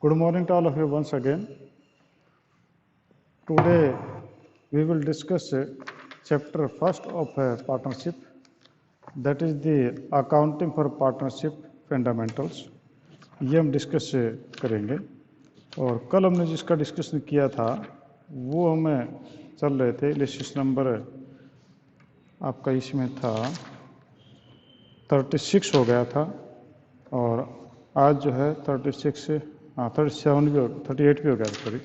Good morning to all of you once again. Today we will discuss chapter first of partnership, that is the accounting for partnership fundamentals. ये हम discuss करेंगे और कल हमने जिसका discussion किया था वो हमें चल रहे थे इलिस्ट्रेशन नंबर आपका इसमें था 36 हो गया था और आज जो है 36 37 भी 38 भी हो गया सॉरी।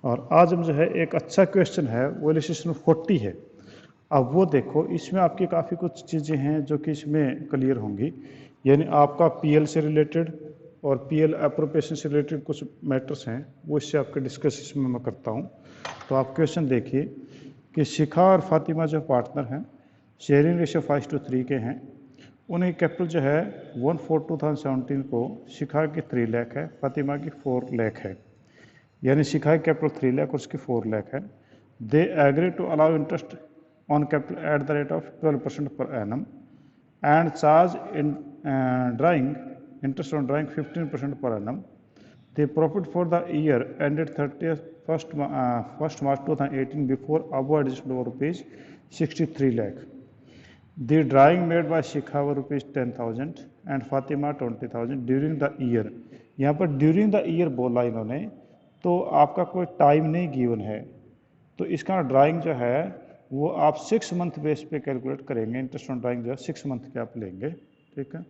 और आज हम जो है एक अच्छा क्वेश्चन है वो इलिस्ट्रेशन 40 है। अब वो देखो इसमें आपकी काफ़ी कुछ चीज़ें हैं जो कि इसमें क्लियर होंगी, यानी आपका पीएल से रिलेटेड और पीएल अप्रोप्रिएशन से रिलेटेड कुछ मैटर्स हैं वो इससे आपके डिस्कस इसमें मैं करता हूँ। तो आप क्वेश्चन देखिए कि शिखा और फातिमा जो पार्टनर हैं शेयरिंग रेशियो 5:3 के हैं। उन्हें कैपिटल जो है 1/4/2017 को शिखा की 3 लाख है, फातिमा की 4 लाख है, यानी शिखा की कैपिटल 3 लाख और उसकी 4 लाख है। They agree to allow interest on capital at the rate of 12% per annum and charge in drawing interest on drawing 15% per annum. The profit for the year ended 1st March 2018 before above adjusted over rupees 63 lakh. The drawing made by Shikha were rupees 10,000 and Fatima 20,000 during the year. यहाँ पर during the year बोला इन्होंने, तो आपका कोई time नहीं given है, तो इसका ड्राइंग जो है वो आप 6 मंथ बेस पे कैलकुलेट करेंगे। इंटरेस्ट ऑन ड्राइंग जो है 6 मंथ के आप लेंगे, ठीक है।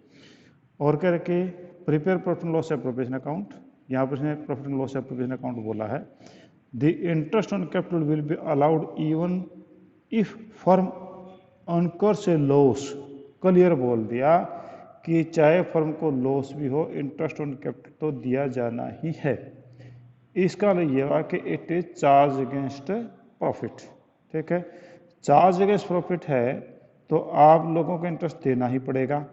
और क्या रखे prepare profit and loss appropriation account, यहाँ पर इसने profit and loss appropriation account बोला है। The interest on capital will be allowed even if firm incurs a loss. Clear बोल दिया कि चाहे फर्म को लॉस भी हो इंटरेस्ट ऑन कैपिटल तो दिया जाना ही है। इसका ये हुआ कि it is charge against profit, ठीक है। चार्ज अगेंस्ट प्रॉफिट है तो आप लोगों को इंटरेस्ट देना ही पड़ेगा।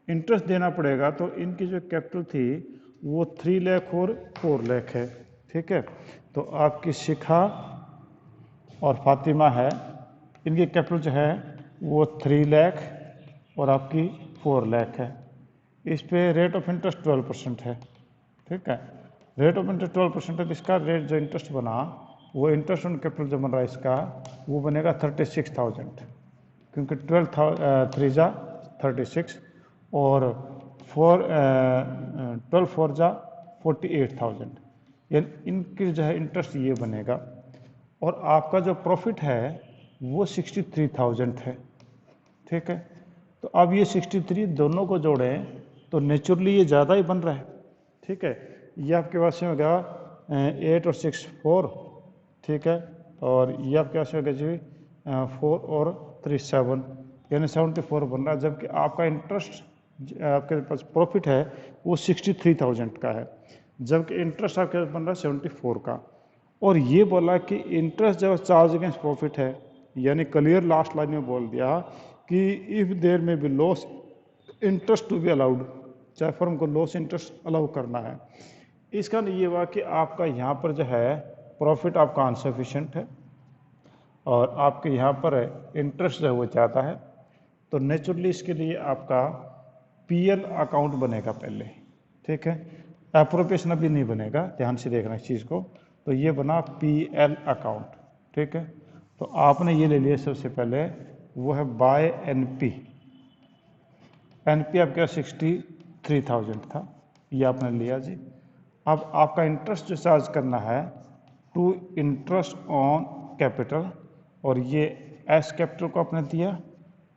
इंटरेस्ट देना पड़ेगा तो इनकी जो कैपिटल थी वो 3 लाख और 4 लाख है, ठीक है। तो आपकी शिखा और फातिमा है, इनकी कैपिटल जो है वो 3 लाख और आपकी 4 लाख है। इस पे रेट ऑफ इंटरेस्ट 12% है, ठीक है। रेट ऑफ इंटरेस्ट 12% है, इसका रेट जो इंटरेस्ट बना वो इंटरेस्ट ऑन कैपिटल जो बन रहा है इसका वो बनेगा 36,000, क्योंकि 36 और 12 4 जा 48,000, यानी इनकी जो है इंटरेस्ट ये बनेगा। और आपका जो प्रॉफिट है वो 63,000 है, ठीक है। तो अब ये 63 दोनों को जोड़ें तो नेचुरली ये ज़्यादा ही बन रहा है, ठीक है। ये आपके पास में होगा 8 और 6 4, ठीक है। और ये आपके पास होगा जी 4 और 3 7, यानी 74 बन रहा है, जबकि आपका इंटरेस्ट आपके पास प्रॉफिट है वो 63,000 का है, जबकि इंटरेस्ट आपके पास बन रहा है 74 का। और ये बोला कि इंटरेस्ट जब चार्ज अगेंस्ट प्रॉफिट है, यानी क्लियर लास्ट लाइन में बोल दिया कि if there may be loss interest to be allowed, चाहे फर्म को लॉस इंटरेस्ट अलाउ करना है। इसका ये हुआ कि आपका यहाँ पर जो है प्रॉफिट आपका अनसफिशिएंट है और आपके यहाँ पर इंटरेस्ट जो है वो ज़्यादा है, तो नेचुरली इसके लिए आपका पीएल अकाउंट बनेगा पहले, ठीक है। एप्रोप्रिएशन अभी नहीं बनेगा, ध्यान से देखना इस चीज़ को। तो ये बना पीएल अकाउंट, ठीक है। तो आपने ये ले लिया सबसे पहले, वो है बाय एनपी। एनपी आपका 63,000 था, ये आपने लिया जी। अब आपका इंटरेस्ट जो चार्ज करना है टू इंटरेस्ट ऑन कैपिटल, और ये एस कैपिटल को आपने दिया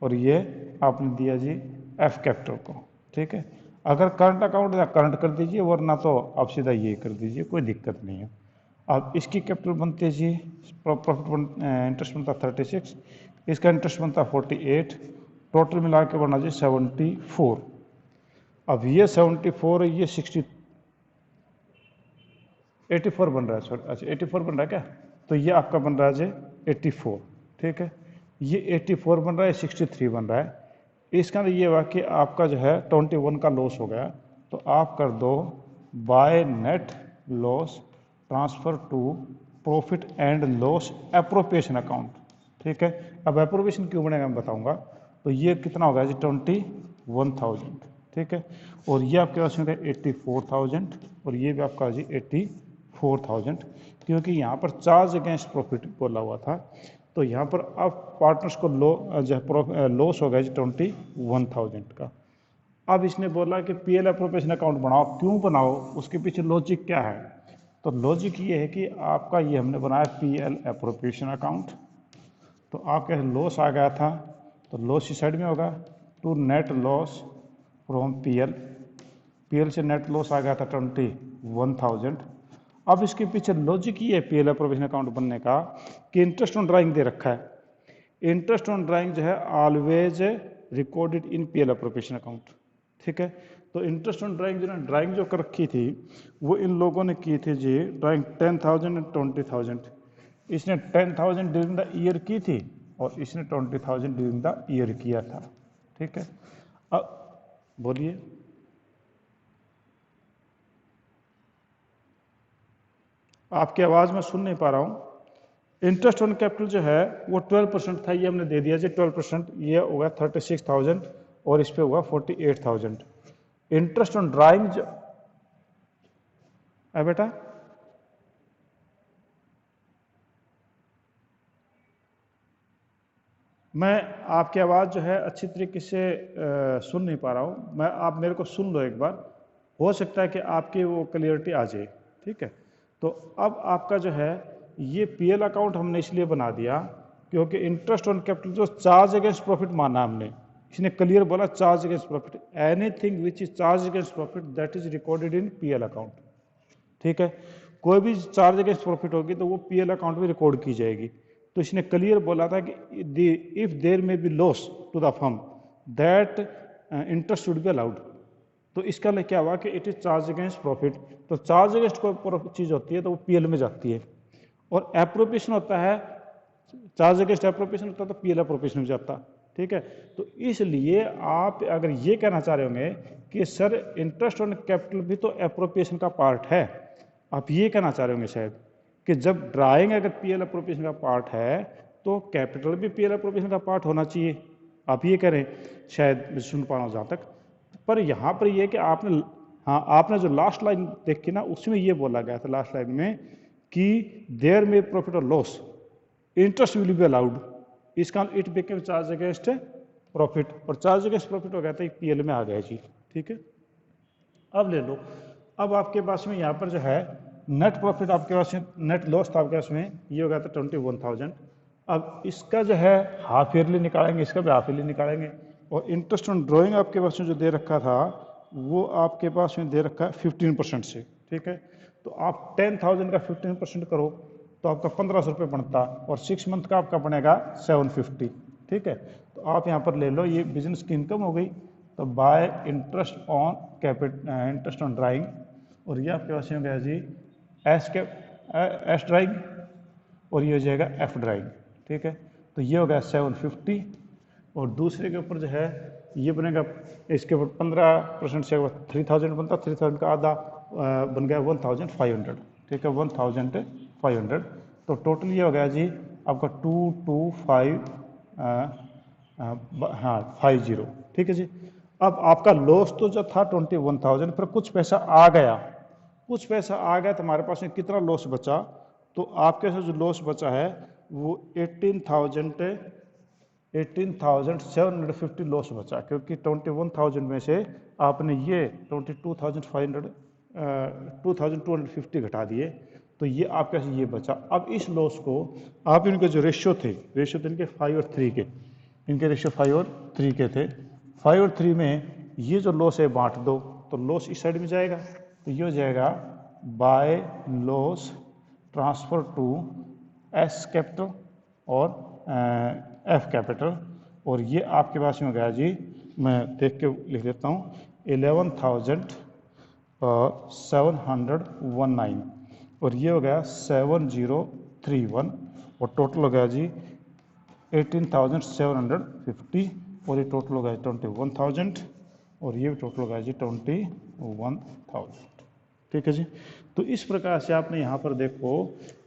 और ये आपने दिया जी एफ कैपिटल को, ठीक है। अगर करंट अकाउंट या करंट कर दीजिए, वरना तो आप सीधा ये कर दीजिए, कोई दिक्कत नहीं है। अब इसकी कैपिटल बनती है जी, प्रॉफिट इंटरेस्ट बनता 36, इसका इंटरेस्ट बनता 48, टोटल मिला के बना जी 74। अब ये 74 है, ये 84 बन रहा है, सॉरी अच्छा 84 बन रहा है क्या, तो ये आपका बन रहा है जी 84, ठीक है। ये 84 बन रहा है, 63 बन रहा है। इसका ये हुआ कि आपका जो है 21 का लॉस हो गया, तो आप कर दो by net loss transfer to profit and loss appropriation account, ठीक है। अब एप्रोप्रिएशन क्यों बनेगा मैं बताऊंगा। तो ये कितना होगा जी 21,000, ठीक है। और ये आपके पास में 84,000 और ये भी आपका जी 84,000, क्योंकि यहाँ पर चार्ज अगेंस्ट प्रॉफिट बोला हुआ था। तो यहाँ पर अब पार्टनर्स को लॉस हो गया जी 21,000 का। अब इसने बोला कि पीएल अप्रोप्रिएशन अकाउंट बनाओ। क्यों बनाओ, उसके पीछे लॉजिक क्या है? तो लॉजिक ये है कि आपका ये हमने बनाया पीएल अप्रोप्रिएशन अकाउंट, तो आपके लॉस आ गया था, तो लॉस इस साइड में होगा, to net loss from PL, PL से नेट लॉस आ गया था 21,000। अब इसके पीछे लॉजिक ये है पीएल अप्रोप्रिएशन अकाउंट बनने का कि इंटरेस्ट ऑन ड्राइंग दे रखा है। इंटरेस्ट ऑन ड्राइंग जो है always recorded in PL appropriation account, ठीक है। तो इंटरेस्ट ऑन ड्राइंग जो कर रखी थी वो इन लोगों ने की थी जी ड्राइंग 10,000 एंड 20,000। इसने 10,000 ड्यूरिंग द ईयर की थी और इसने 20,000 ड्यूरिंग द ईयर किया था, ठीक है। अब बोलिए, आपकी आवाज़ मैं सुन नहीं पा रहा हूँ। इंटरेस्ट ऑन कैपिटल जो है वो 12% था, ये हमने दे दिया जी 12%, ये होगा 36,000 और इस पे हुआ 48,000। इंटरेस्ट ऑन ड्राइंग जो है बेटा, मैं आपकी आवाज़ जो है अच्छी तरीके से सुन नहीं पा रहा हूँ। आप मेरे को सुन लो एक बार, हो सकता है कि आपकी वो क्लियरिटी आ जाए, ठीक है। तो अब आपका जो है ये पीएल अकाउंट हमने इसलिए बना दिया क्योंकि इंटरेस्ट ऑन कैपिटल जो चार्ज अगेंस्ट प्रॉफिट माना हमने, इसने क्लियर बोला charge against profit, anything which is charge against profit that is recorded in PL account, ठीक है। कोई भी चार्ज अगेंस्ट प्रॉफिट होगी तो वो पीएल अकाउंट में रिकॉर्ड की जाएगी। तो इसने क्लियर बोला था कि if there may be loss to the firm that interest should be allowed. तो इसका लिए क्या हुआ कि it is charge against profit, तो चार्ज अगेंस्ट कोई चीज़ होती है तो वो पीएल में जाती है, और एप्रोप्रिएशन होता है, चार्ज अगेंस्ट एप्रोप्रिएशन होता है तो पीएल एप्रोप्रिएशन में जाता, ठीक है। तो इसलिए आप अगर ये कहना चाह रहे होंगे कि सर इंटरेस्ट ऑन कैपिटल भी तो एप्रोप्रिएशन का पार्ट है, आप ये कहना चाह रहे होंगे शायद कि जब ड्राइंग अगर पीएल एप्रोप्रिएशन का पार्ट है तो कैपिटल भी पीएल एप्रोप्रिएशन का पार्ट होना चाहिए, आप ये करें शायद, सुन पा रहा हूँ जहाँ तक। पर यहाँ पर ये कि आपने जो लास्ट लाइन देखी ना उसमें ये बोला गया था लास्ट लाइन में कि देयर में प्रॉफिट और loss interest will be allowed, इसका it became charge against profit, और चार्ज अगेंस्ट प्रॉफिट हो गया था पीएल में आ गया जी, ठीक है। अब ले लो, अब आपके पास में यहाँ पर जो है नेट प्रॉफिट आपके पास में, नेट लॉस था आपके पास में, ये हो गया था 21,000। अब इसका जो है हाफ ईयरली निकालेंगे, इसका भी हाफ ईयरली निकालेंगे, और इंटरेस्ट ऑन ड्राइंग आपके पास में जो दे रखा था वो आपके पास में दे रखा है 15% से, ठीक है। तो आप 10,000 का 15% करो तो आपका 1,500 रुपये बनता, और 6 मंथ का आपका बनेगा 750, ठीक है। तो आप यहाँ पर ले लो, ये बिजनेस की इनकम हो गई। तो bye interest on capital, interest on drawing, और ये आपके पास में गया जी एस ड्राइंग, और ये हो जाएगा एफ ड्राइंग, ठीक है। तो ये हो गया 750, और दूसरे के ऊपर जो है ये बनेगा, इसके ऊपर 15% से 3,000 बनता, 3,000 का आधा बन गया 1,500, ठीक है, 1,500। तो टोटल ये हो गया जी आपका 22550, ठीक है जी। अब आपका लॉस तो जो था 21,000, फिर कुछ पैसा आ गया, तो हमारे पास में कितना लॉस बचा, तो आपके साथ जो लॉस बचा है वो 18,750 लॉस बचा, क्योंकि 21,000 में से आपने ये 2,250 घटा दिए, तो ये आपके पास ये बचा। अब इस लॉस को आप इनके जो रेशियो थे इनके 5 और 3 के, इनके रेशियो 5 और 3 के थे, 5 और 3 में ये जो लॉस है बांट दो, तो लॉस इस साइड में जाएगा, तो ये हो जाएगा by loss transfer to S capital और एफ कैपिटल, और ये आपके पास में हो गया जी, मैं देख के लिख देता हूँ, 11,719, और ये हो गया 7031, और टोटल हो गया जी 18,750, और ये टोटल हो गया 21,000, और ये भी टोटल हो गया जी 21,000, ठीक है जी। तो इस प्रकार से आपने यहाँ पर देखो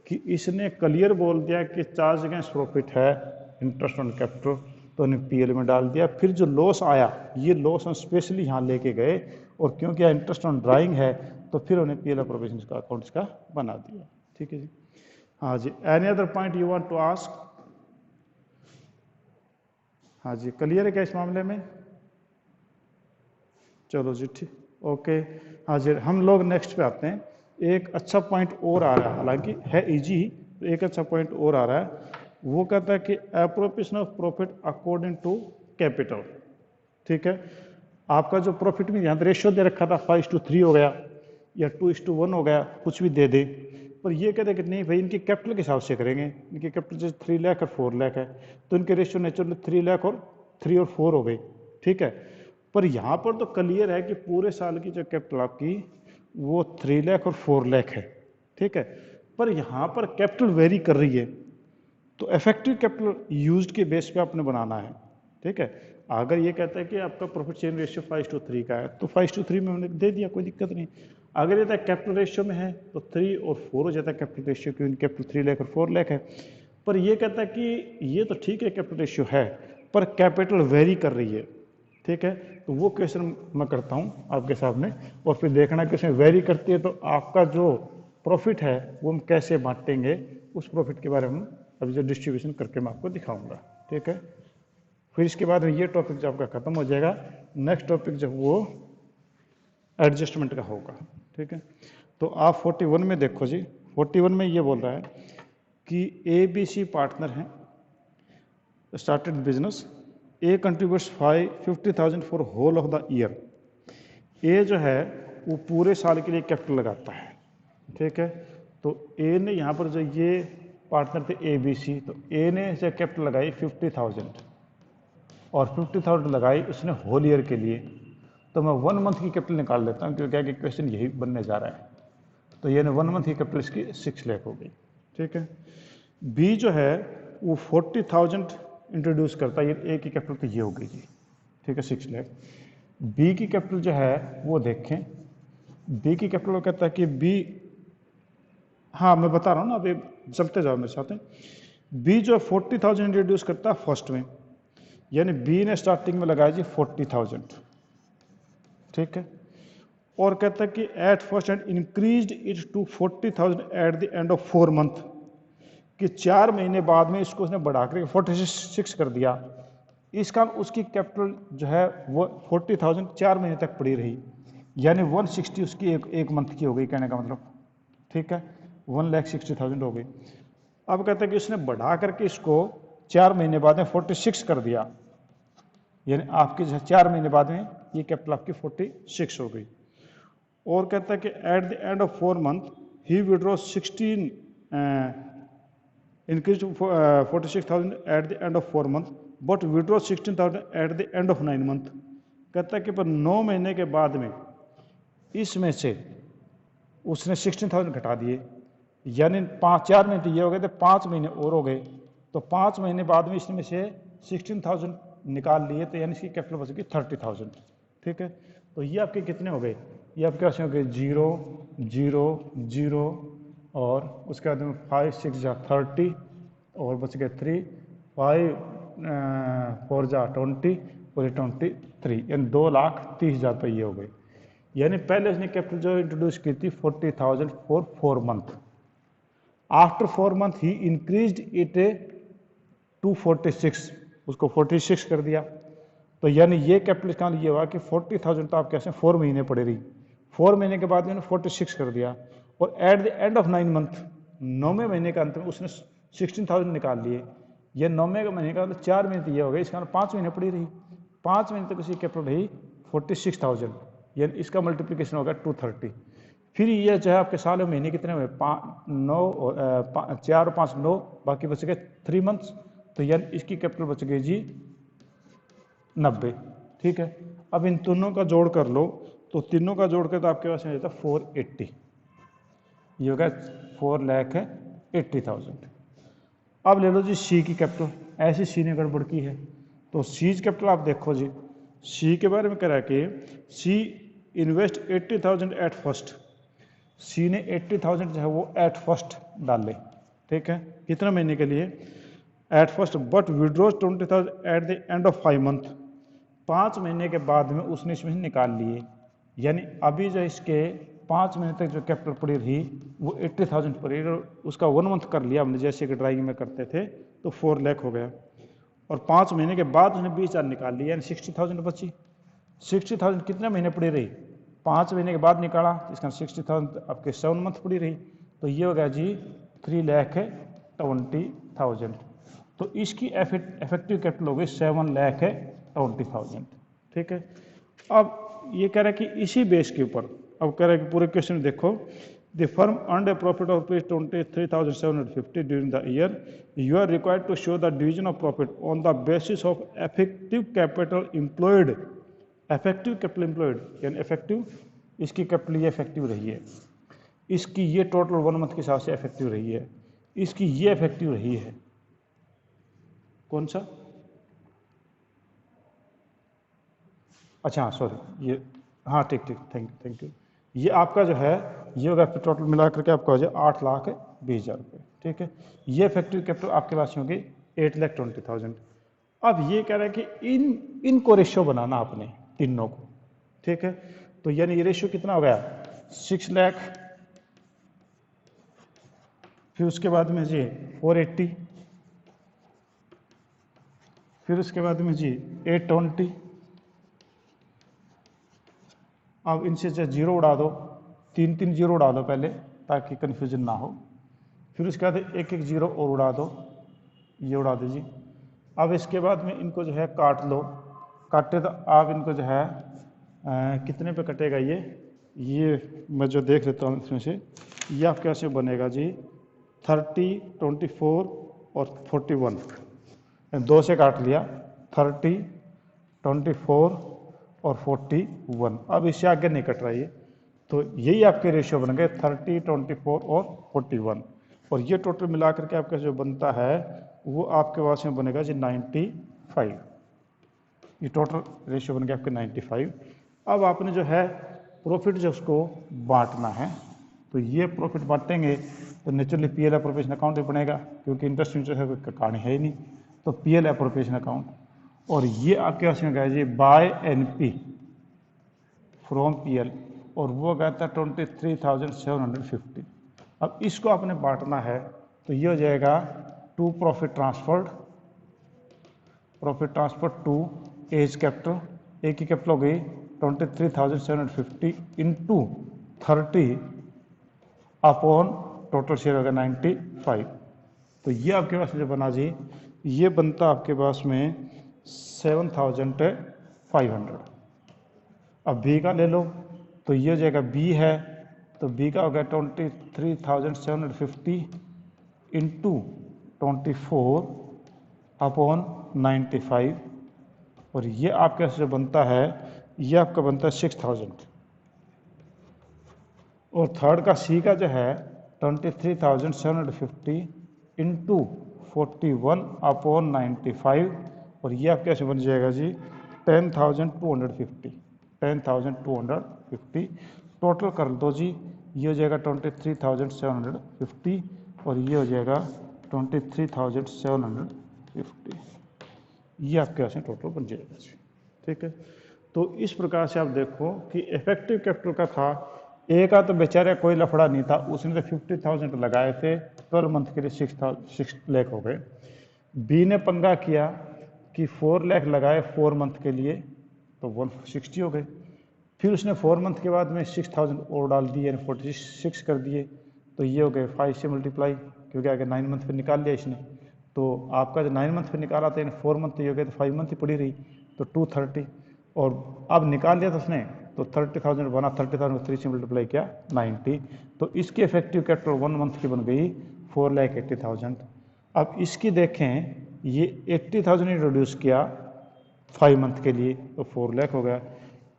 कि इसने क्लियर बोल दिया कि चार्ज अगेंस्ट प्रॉफिट है इंटरेस्ट ऑन कैपिटल, तो उन्हें पीएल में डाल दिया। फिर जो लॉस आया, ये लॉस हम स्पेशली यहाँ लेके गए और क्योंकि इंटरेस्ट ऑन ड्राइंग है तो फिर उन्हें पीएल प्रोविजन का अकाउंट इसका बना दिया। ठीक है जी। हाँ जी, any other point you want to ask? हाँ जी, क्लियर है क्या इस मामले में? चलो जी ठीक, ओके। हाँ जी, हम लोग नेक्स्ट पे आते हैं। एक अच्छा पॉइंट और आ रहा है, हालांकि है इजी, तो एक अच्छा पॉइंट और आ रहा है। वो कहता है कि appropriation of profit according to capital. ठीक है, आपका जो प्रॉफिट में यहाँ रेशियो दे रखा था 5:3 हो गया या 2:1 हो गया, कुछ भी दे दे, पर ये कहते हैं कि नहीं भाई इनके कैपिटल के हिसाब से करेंगे। इनके कैपिटल जैसे 3 लाख और 4 लाख है, तो इनके रेशियो नेचुरली 3 लाख और 3 और 4 हो गए। ठीक है, पर यहाँ पर तो क्लियर है कि पूरे साल की जो कैपिटल आपकी वो 3 लाख और 4 लाख है। ठीक है, पर यहाँ पर कैपिटल वेरी कर रही है, तो इफेक्टिव कैपिटल यूज्ड के बेस पे आपने बनाना है। ठीक है, अगर ये कहता है कि आपका प्रॉफिट शेयरिंग रेशियो 5:3 का है, तो 5:3 में हमने दे दिया, कोई दिक्कत नहीं। अगर ये कैपिटल रेशियो में है तो 3 और 4 हो जाता है कैपिटल रेशियो, क्योंकि कैपिटल 3 लाख और 4 लाख है। पर ये कहता है कि ये तो ठीक है कैपिटल रेशियो है, पर कैपिटल वेरी कर रही है। ठीक है, तो वो क्वेश्चन मैं करता हूँ आपके सामने, और फिर देखना कि उसमें वेरी करती है तो आपका जो प्रॉफिट है वो हम कैसे बांटेंगे, उस प्रॉफिट के बारे में अभी जो डिस्ट्रीब्यूशन करके मैं आपको दिखाऊंगा। ठीक है, फिर इसके बाद ये टॉपिक जब आपका खत्म हो जाएगा, नेक्स्ट टॉपिक जब वो एडजस्टमेंट का होगा। ठीक है, तो आप 41 में देखो जी, 41 में ये बोल रहा है कि ABC पार्टनर हैं, started business, A contributes 50,000 for whole of the year. A जो है वो पूरे साल के लिए कैपिटल लगाता है। ठीक है, तो ए ने यहाँ पर जो ये पार्टनर थे ABC, तो ए ने जो कैपिटल लगाई 50,000 और 50,000 लगाई उसने होल ईयर के लिए। तो मैं 1 मंथ की कैपिटल निकाल लेता हूँ, क्योंकि क्या क्वेश्चन यही बनने जा रहा है। तो ये 1 मंथ की कैपिटल इसकी 6 लाख हो गई। ठीक है, बी जो है वो 40,000 इंट्रोड्यूस करता है, ये ए की कैपिटल तो ये हो गई जी। ठीक है, 6 लाख। बी की कैपिटल जो है वो देखें, बी की कैपिटल वो कहता है कि बी, हाँ मैं बता रहा हूँ ना, अभी चलते जाओ मेरे साथ। बी जो 40,000 इंट्रोड्यूस करता है फर्स्ट में, यानी बी ने स्टार्टिंग में लगाया जी 40,000। ठीक है, और कहता है कि at first and increased it to 40,000 at the end of 4 month, कि 4 महीने बाद में इसको उसने बढ़ाकर 46 कर दिया। इसका उसकी कैपिटल जो है वो 40,000 4 महीने तक पड़ी रही, यानी 160 उसकी एक मंथ की हो गई, कहने का मतलब। ठीक है, 1,60,000 हो गई। अब कहता है कि उसने बढ़ा करके इसको 4 महीने बाद में 46 कर दिया, यानी आपकी जो 4 महीने बाद में ये कैपिटल आपकी 46 हो गई। और कहता है कि eight the end of 4 month he withdraw 16 increase 46,000 eight the end of 4 month, but withdraw 16,000 eight the end of 9 month. कहता है कि पर 9 महीने के बाद में इसमें से उसने 16,000 घटा दिए, यानी 4 महीने तो ये हो गए थे, 5 महीने और हो गए, तो 5 महीने बाद में इसमें से 16,000 निकाल लिए, तो यानी इसकी कैपिटल बचेगी 30,000। ठीक है, तो ये आपके कितने हो गए, ये आपके पास हो गए 0 0 0, और उसके बाद में 5 6 जा 30, और बच गए 3 5 4 जा 20 और 23, यानी 2,30,000 रुपये ये हो गए। यानी पहले उसने कैपिटल जो इंट्रोड्यूस की थी 40,000 फॉर 4 मंथ, आफ्टर 4 मंथ ही इंक्रीज्ड इट टू 46, उसको 46 कर दिया। तो यानी ये कैपिटल का ये हुआ कि 40,000 तो आप कैसे 4 महीने पड़े रही, 4 महीने के बाद मैंने 46 कर दिया, और at the end of 9 month, 9वें महीने का अंत में उसने 16,000 निकाल लिए। ये 9वें महीने का मतलब 4 महीने तो ये हो गए, इसका मतलब 5 महीने पड़ी रही, 5 महीने तक उसकी कैपिटल रही 46,000, यानी इसका मल्टीप्लिकेशन होगा 230। फिर ये जो है आपके साल में महीने कितने हुए, 4 और 5 9, बाकी बच गए 3 मंथ्स, तो यानी इसकी कैपिटल बच गई जी 90। ठीक है, अब इन दोनों का जोड़ कर लो, तो तीनों का जोड़ कर तो आपके पास में जाता 480, ये होगा 4,80,000। अब ले लो जी सी की कैपिटल, ऐसी सी ने गड़बड़ की है, तो सी कैपिटल आप देखो जी, सी के बारे में कह रहा है कि सी इन्वेस्ट 80,000 एट फर्स्ट, सी ने 80,000 जो है वो एट फर्स्ट डाले। ठीक है, कितने महीने के लिए, at first, but withdraws 20,000 eight the end of 5 month, 5 महीने के बाद में उसने इसमें निकाल लिए, यानी अभी जो इसके 5 महीने तक जो कैपिटल पड़ी रही वो 80,000 पड़ी रही, उसका 1 मंथ कर लिया हमने जैसे कि ड्राइंग में करते थे तो 4 लाख हो गया, और 5 महीने के बाद उसने 20,000 निकाल लिया यानी 60,000 बची। 60,000 कितने महीने पड़ी रही, 5 महीने के बाद निकाला, इसका 60,000 आपके 7 मंथ पड़ी रही, तो ये हो गया जी 3,20,000। तो इसकी इफेक्टिव कैपिटल हो गई 7,20,000। ठीक है। अब ये कह रहा है कि इसी बेस के ऊपर अब कह रहा है कि पूरे क्वेश्चन में देखो, the firm earned a profit of rupees 23,750 during the year, you are required to show the division of profit on the basis of effective capital employed. Effective capital employed यानी इफेक्टिव, इसकी capital ये effective रही है, इसकी ये total 1 month के हिसाब से इफेक्टिव रही है, इसकी ये इफेक्टिव रही है, कौन सा, अच्छा सॉरी ये, हाँ ठीक ठीक, थैंक यू। ये आपका जो है ये होगा टोटल मिला करके आपका हो जाए 8,20,000 रुपये। ठीक है। ये इफेक्टिव कैपिटल आपके पास होगी 8,20,000। अब ये कह रहा है कि इनको रेशियो बनाना आपने तीनों को। ठीक है। तो यानी ये रेशियो कितना हो गया 6 लाख, फिर उसके बाद में जी 480, फिर उसके बाद में जी 820। अब इनसे जो जीरो उड़ा दो, 3 जीरो उड़ा दो पहले ताकि कन्फ्यूजन ना हो, फिर उसके बाद एक जीरो और उड़ा दो, ये उड़ा दीजिए। अब इसके बाद में इनको जो है काट लो, काटे तो आप इनको जो है कितने पे कटेगा ये मैं जो देख लेता हूँ इसमें से, ये आप कैसे बनेगा जी 30, 24 और 41, 2 से काट लिया 30, 24 और 41। अब इससे आगे नहीं कट रहा है, तो यही आपके रेशियो बन गए 30, 24 और 41, और ये टोटल मिला करके आपका जो बनता है वो आपके पास में बनेगा जी 95। ये टोटल रेशियो बन गया आपके 95। अब आपने जो है प्रॉफिट जो उसको बांटना है, तो ये प्रॉफिट बांटेंगे तो नेचुरली पीएल एप्रोप्रिएशन अकाउंट भी बनेगा, क्योंकि इंटरेस्ट है कोई कहानी है ही नहीं, तो पीएल एप्रोप्रिएशन अकाउंट। और ये आपके पास में गया जी बाय एनपी फ्रॉम पीएल, और वो गया था 23,750। अब इसको आपने बांटना है तो ये हो जाएगा to profit transfer to as capital, A की कैपिटल हो गई 23,750 इंटू 30 अपॉन टोटल शेयर होगा 95। तो ये आपके पास जो बना जी, ये बनता आपके पास में 7,500। अब बी का ले लो तो ये जगह बी है, तो बी का हो गया 23,750 इंटू 24 अपॉन 95, और ये आपके जो बनता है ये आपका बनता है 6,000। और थर्ड का सी का जो है 23,750 इंटू 41 अपॉन 95, और ये आप कैसे बन जाएगा जी 10,250। 10,250 टोटल कर दो जी, ये हो जाएगा 23,750 और ये हो जाएगा 23,750, ये आपके पास टोटल बन जाएगा जी। ठीक है। तो इस प्रकार से आप देखो कि इफेक्टिव कैपिटल का था, ए का तो बेचारे कोई लफड़ा नहीं था, उसने तो 50,000 लगाए थे 12 मंथ के लिए 6 लाख हो गए। बी ने पंगा किया कि 4 लाख लगाए 4 मंथ के लिए तो 160 हो गए, फिर उसने 4 मंथ के बाद में 6,000 और डाल दिए, 46 कर दिए, तो ये हो गए 5 से मल्टीप्लाई, क्योंकि आगे 9 मंथ पे निकाल लिया इसने, तो आपका जो 9 मंथ पे निकाला था 4 मंथ हो गए तो 5 मंथ ही पड़ी रही, तो 230, और अब निकाल लिया था उसने तो 30,000 बना, 30,000 को 3 से मल्टीप्लाई किया 90, तो इसकी इफेक्टिव कैपिटल 1 मंथ की बन गई 4,80,000। अब इसकी देखें ये 80,000 इंट्रोड्यूस किया 5 मंथ के लिए तो 4 लाख हो गया,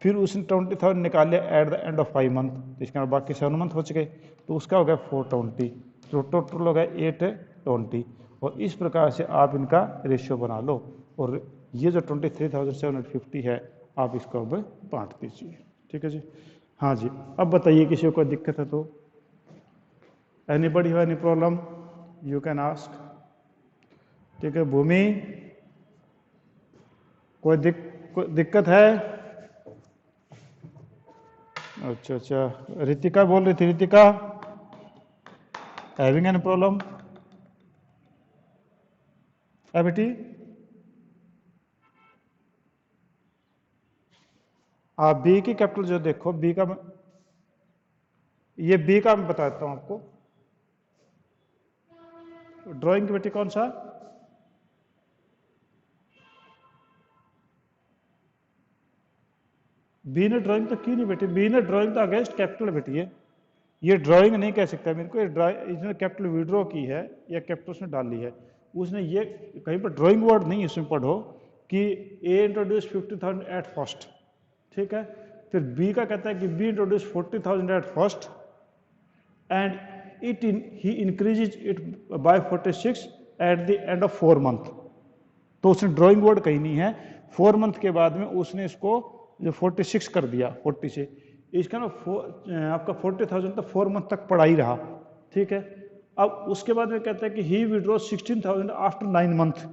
फिर उसने 20,000 निकाल लिया eight the end of 5 month, इसके बाद बाकी 7 मंथ बच गए तो उसका हो गया 420, तो टोटल हो गया 820, और इस प्रकार से आप इनका रेशियो बना लो, और ये जो 23,750 है आप इसको अब बांट दीजिए। ठीक है जी। हाँ जी, अब बताइए किसी को कोई दिक्कत है तो, anybody have any problem you can ask. ठीक है, भूमि कोई दिक्कत है? अच्छा अच्छा, रितिका बोल रही थी। Ritika, having an problem? है बेटी? आप बी की कैपिटल जो देखो, बी का ये बी का मैं बताता हूं आपको। ड्राइंग की बेटी कौन सा? बी ने ड्राइंग तो की नहीं बेटी, बी ने ड्राइंग तो अगेंस्ट कैपिटल बेटी है। ये ड्राइंग नहीं कह सकता मेरे को, ये इसने कैपिटल विड्रॉ की है या कैपिटल उसने डाली है। उसने ये कहीं पर ड्राइंग वर्ड नहीं इसमें पढ़ो कि ए इंट्रोड्यूस 50,000 एट फर्स्ट, ठीक है। फिर बी का कहता है कि be introduce 40,000 eight first and he increases it by 46 eight the end of 4 month. तो उसने ड्राइंग वर्ड कहीं नहीं है। 4 मंथ के बाद में उसने इसको जो 46 कर दिया, 40 से इसका ना आपका 40,000 तक 4 मंथ तक पड़ा ही रहा, ठीक है। अब उसके बाद में कहता है कि ही विड्रॉ 16,000 आफ्टर 9 मंथ।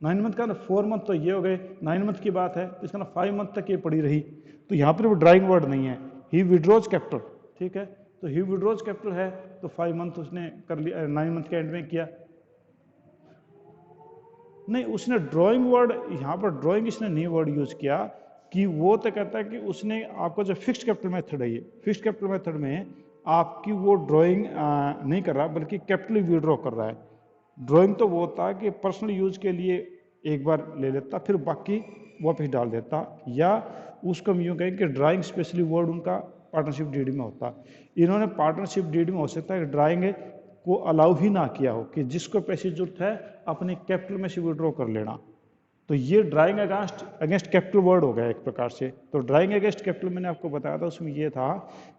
9 मंथ का ना 4 मंथ तो ये हो गए, 9 मंथ की बात है, इसका ना 5 मंथ तक ये पड़ी रही। तो यहाँ पर वो ड्राइंग वर्ड नहीं है, ही विड्रॉज कैपिटल, ठीक है। तो ही विड्रॉज कैपिटल है तो 5 मंथ उसने कर लिया, 9 मंथ के एंड में किया। नहीं, उसने ड्राइंग वर्ड यहाँ पर ड्राइंग इसने नहीं वर्ड यूज किया कि वो तो कहता है कि उसने आपको जो फिक्स्ड कैपिटल मेथड है, ये फिक्स्ड कैपिटल मेथड में आपकी वो ड्राइंग नहीं कर रहा बल्कि कैपिटल विड्रॉ कर रहा है। ड्राइंग तो वो होता है कि पर्सनल यूज के लिए एक बार ले लेता फिर बाकी वापस डाल देता, या उसको हम यूँ कहें कि ड्राइंग स्पेशली वर्ड उनका पार्टनरशिप डीड में होता। इन्होंने पार्टनरशिप डीड में हो सकता है कि ड्राइंग को अलाउ ही ना किया हो कि जिसको पैसे जरूरत है अपने कैपिटल में से विड्रॉ कर लेना। तो ये ड्राइंग अगेंस्ट कैपिटल वर्ड हो गया एक प्रकार से। तो ड्राइंग अगेंस्ट कैपिटल मैंने आपको बताया था, उसमें ये था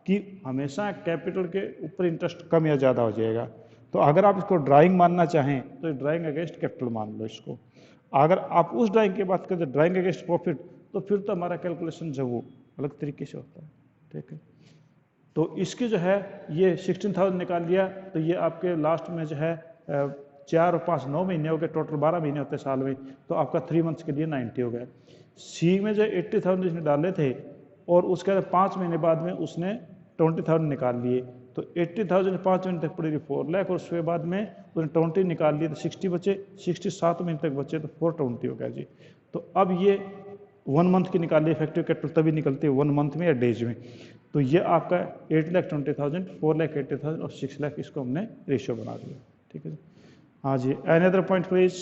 कि हमेशा कैपिटल के ऊपर इंटरेस्ट कम या ज़्यादा हो जाएगा। तो अगर आप इसको ड्राइंग मानना चाहें तो ड्राइंग अगेंस्ट कैपिटल मान लो इसको। अगर आप उस ड्राइंग की बात करें ड्राइंग अगेंस्ट प्रॉफिट, तो फिर तो हमारा कैलकुलेशन जो वो अलग तरीके से होता है, ठीक है। तो इसकी जो है ये 16,000 निकाल दिया, तो ये आपके लास्ट में जो है 4 और 5 9 महीने हो गए, टोटल 12 महीने होते हैं साल में, तो आपका 3 मंथ्स के लिए 90 हो गया। सी में जो 80,000 इसने डाले थे और उसके बाद 5 महीने बाद में उसने 20,000 निकाल लिए, तो 80,000 5 महीने तक पड़ेगी 4 लाख, और उसके बाद में उसने 20 निकाल लिए तो 60 बचे, 67 महीने तक बचे तो 420 हो गया जी। तो अब ये 1 मंथ की निकाली इफेक्टिव कैपिटल तभी निकलती है 1 मंथ में या डेज में। तो ये आपका 8,20,000, 4,80,000 और 6 लाख, इसको हमने रेशियो बना दिया, ठीक है। हाँ जी, any other point please?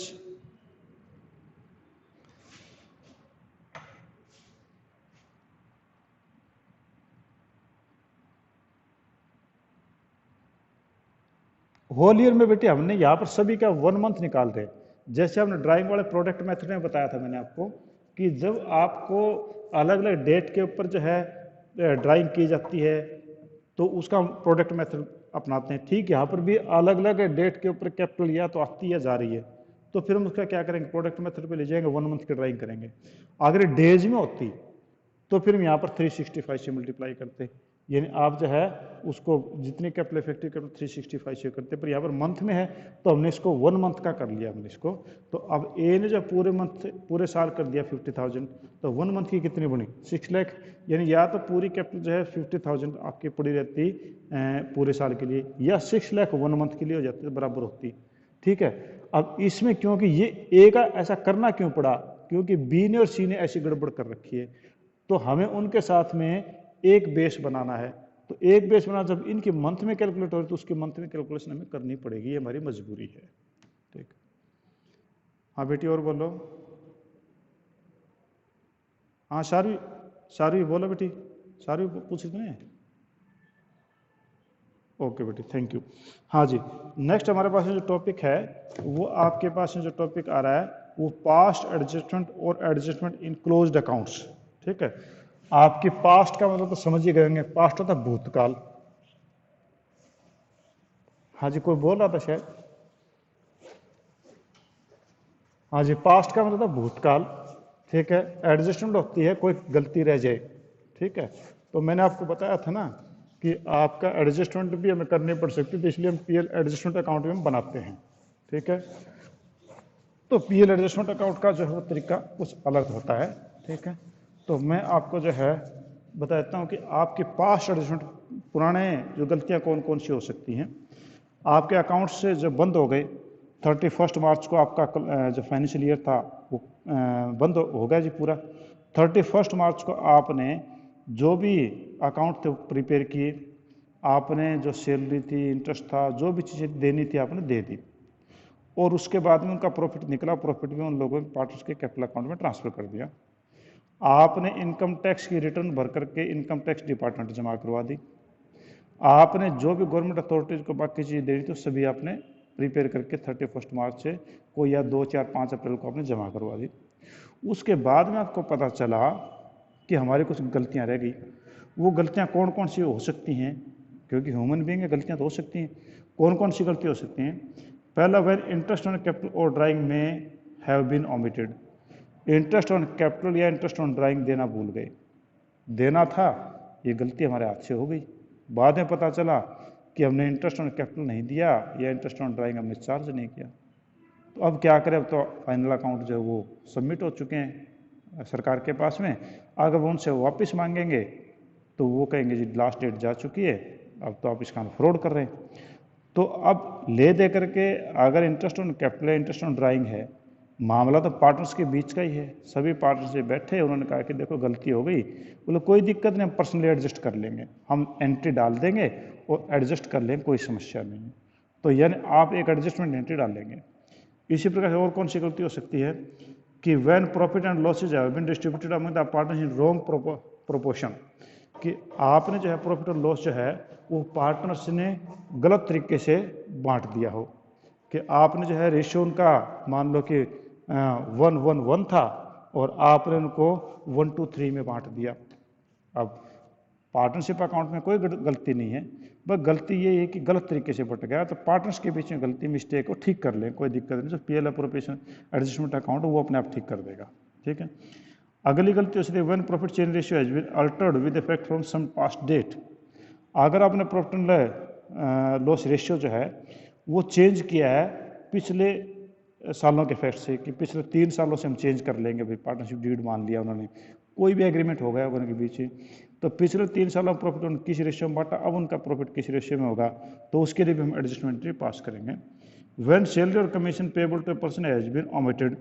Whole year में बेटे हमने यहाँ पर सभी का 1 मंथ निकाल रहे हैं। जैसे हमने ड्राइंग वाले प्रोडक्ट मेथड में बताया था मैंने आपको कि जब आपको अलग अलग डेट के ऊपर जो है ड्राइंग की जाती है तो उसका हम प्रोडक्ट मेथड अपनाते हैं। ठीक, यहाँ पर भी अलग अलग डेट के ऊपर कैपिटल या तो आती है जा रही है, तो फिर हम उसका क्या करेंगे, प्रोडक्ट मेथड पे ले जाएंगे, 1 मंथ की ड्राइंग करेंगे। अगर डेज में होती तो फिर हम यहाँ पर 365 से मल्टीप्लाई करते, यानी आप जो है उसको जितनी कैपिटल इफेक्टिव कैपिटल 365 से करते, पर यहाँ पर मंथ में है तो हमने इसको 1 मंथ का कर लिया हमने इसको। तो अब ए ने जब पूरे मंथ पूरे साल कर दिया 50,000, तो 1 मंथ की कितनी बनी 6 लाख, यानी या तो पूरी कैपिटल जो है 50,000 आपकी पड़ी रहती पूरे साल के लिए, या 6 लाख 1 मंथ के लिए हो जाती, बराबर होती, ठीक है। अब इसमें क्योंकि ये ए का ऐसा करना क्यों पड़ा, क्योंकि बी ने और सी ने ऐसी गड़बड़ कर रखी है, तो हमें उनके साथ में एक बेस बनाना है। तो एक बेस बनाना जब इनकी मंथ में कैलकुलेट हो रही तो उसकी मंथ में कैलकुलेशन हमें करनी पड़ेगी, ये हमारी मजबूरी है, ठीक। हाँ बेटी और बोलो। हाँ शारवी, शारवी बोलो बेटी, शारवी पूछ रही हैं। ओके बेटी, थैंक यू। हाँ जी, नेक्स्ट हमारे पास जो टॉपिक है वो आपके पास जो टॉपिक आ रहा है वो पास्ट एडजस्टमेंट और एडजस्टमेंट इन क्लोज्ड अकाउंट्स, ठीक है। आपकी पास्ट का मतलब तो समझ ही गए, पास्ट होता भूतकाल। हाँ जी, कोई बोल रहा था शायद। हाँ जी, पास्ट का मतलब भूतकाल, ठीक है। एडजस्टमेंट होती है कोई गलती रह जाए, ठीक है। तो मैंने आपको बताया था ना कि आपका एडजस्टमेंट भी हमें करनी पड़ सकती है, तो इसलिए हम पीएल एडजस्टमेंट अकाउंट में बनाते हैं, ठीक है। तो पीएल एडजस्टमेंट अकाउंट का जो है वो तरीका कुछ अलग होता है, ठीक है। तो मैं आपको जो है बता देता हूँ कि आपके पास्ट एडजस्टमेंट, पुराने जो गलतियाँ कौन कौन सी हो सकती हैं। आपके अकाउंट से जब बंद हो गए 31 मार्च को, आपका जो फाइनेंशियल ईयर था वो बंद हो गया जी पूरा। 31 मार्च को आपने जो भी अकाउंट थे प्रिपेयर किए, आपने जो सैलरी थी, इंटरेस्ट था, जो भी चीज़ें देनी थी आपने दे दी, और उसके बाद में उनका प्रॉफिट निकला, प्रॉफिट भी उन लोगों के पार्टनर्स के कैपिटल अकाउंट में ट्रांसफर कर दिया। आपने इनकम टैक्स की रिटर्न भर करके इनकम टैक्स डिपार्टमेंट जमा करवा दी। आपने जो भी गवर्नमेंट अथॉरिटीज को बाकी चीज़ देनी थी सभी आपने प्रिपेयर करके 31 मार्च से को या 2, 4, 5 अप्रैल को आपने जमा करवा दी। उसके बाद में आपको पता चला कि हमारी कुछ गलतियां रह गई। वो गलतियां कौन कौन सी हो सकती हैं, क्योंकि ह्यूमन बीइंग है, गलतियां तो हो सकती हैं। कौन कौन सी गलती हो सकती हैं? पहला, वेन इंटरेस्ट ऑन कैपिटल और ड्राइंग में have been omitted. Interest on capital या इंटरेस्ट ऑन ड्राइंग देना भूल गए, देना था, ये गलती हमारे हाथ से हो गई। बाद में पता चला कि हमने इंटरेस्ट ऑन कैपिटल नहीं दिया या इंटरेस्ट ऑन ड्राइंग हमने चार्ज नहीं किया। तो अब क्या करें? अब तो फाइनल अकाउंट जो है वो सबमिट हो चुके हैं सरकार के पास में। अगर वो उनसे वापस मांगेंगे तो वो कहेंगे जी लास्ट डेट जा चुकी है, अब तो आप इसका फ्रॉड कर रहे हैं। तो अब ले दे करके अगर इंटरेस्ट ऑन कैपिटल है, इंटरेस्ट ऑन ड्राइंग है, मामला तो पार्टनर्स के बीच का ही है। सभी पार्टनर्स से बैठे, उन्होंने कहा कि देखो गलती हो गई, बोले कोई दिक्कत नहीं, हम पर्सनली एडजस्ट कर लेंगे, हम एंट्री डाल देंगे और एडजस्ट कर लेंगे, कोई समस्या नहीं है। तो यानी आप एक एडजस्टमेंट एंट्री डालेंगे। इसी प्रकार से और कौन सी गलती हो सकती है कि when profit and losses have been distributed among the partners in wrong proportion, कि आपने जो है प्रॉफिट और लॉस जो है वो पार्टनर्स ने गलत तरीके से बांट दिया हो, कि आपने जो है रेशियो उनका मान लो कि 1:1:1 था और आपने उनको 1:3 में बांट दिया। अब पार्टनरशिप अकाउंट में कोई गलती नहीं है, बस गलती ये है कि गलत तरीके से बट गया। तो पार्टनर्स के बीच में गलती, मिस्टेक को ठीक कर लें, कोई दिक्कत नहीं। जो पीएल अप्रोप्रिएशन एडजस्टमेंट अकाउंट वो अपने आप ठीक कर देगा, ठीक है। अगली गलती हो सकती है when profit change ratio has been altered with effect from some past date. अगर आपने प्रॉफिट एंड लॉस रेशियो जो है वो चेंज किया है पिछले सालों के इफेक्ट से, कि पिछले 3 सालों से हम चेंज कर लेंगे, भाई पार्टनरशिप डीड मान लिया उन्होंने, कोई भी एग्रीमेंट हो गया उनके बीच, तो पिछले 3 सालों में प्रॉफिट उन्होंने किस रेशियो में बांटा, अब उनका प्रॉफिट किस रेशियो में होगा, तो उसके लिए भी हम एडजस्टमेंट पास करेंगे। व्हेन सैलरी और commission payable to a person has been omitted,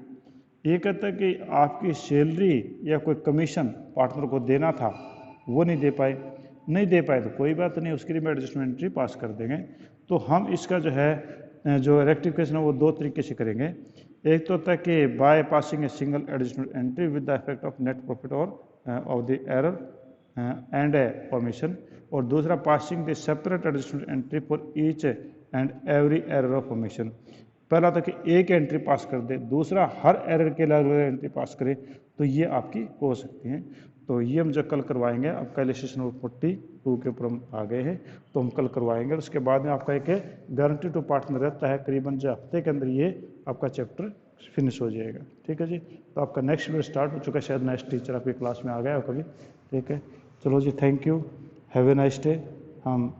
ये कहता है कि आपकी सैलरी या कोई कमीशन पार्टनर को देना था वो नहीं दे पाए तो कोई बात नहीं, उसके लिए भी एडजस्टमेंट एंट्री पास कर देंगे। तो हम इसका जो है जो रेक्टिफिकेशन है वो 2 तरीके से करेंगे। एक तो होता है कि by passing a single adjustment entry with the effect of net profit और of the error and a omission, और दूसरा passing the separate adjustment entry for each and every error of omission. पहला था कि एक एंट्री पास कर दे, दूसरा हर error के लिए एंट्री पास करे, तो ये आपकी हो सकती हैं। तो ये हम जो कल करवाएंगे, अब कल सेशन नंबर 42 के ऊपर हम आ गए हैं, तो हम कल करवाएंगे। उसके बाद में आपका एक गारंटी टू पार्टनर रहता है, करीबन जो हफ्ते के अंदर ये आपका चैप्टर फिनिश हो जाएगा, ठीक है जी। तो आपका नेक्स्ट वीडियो स्टार्ट हो चुका है, शायद नेक्स्ट टीचर आपकी क्लास में आ गया हो कभी, ठीक है। चलो जी, thank you, have a nice day. हम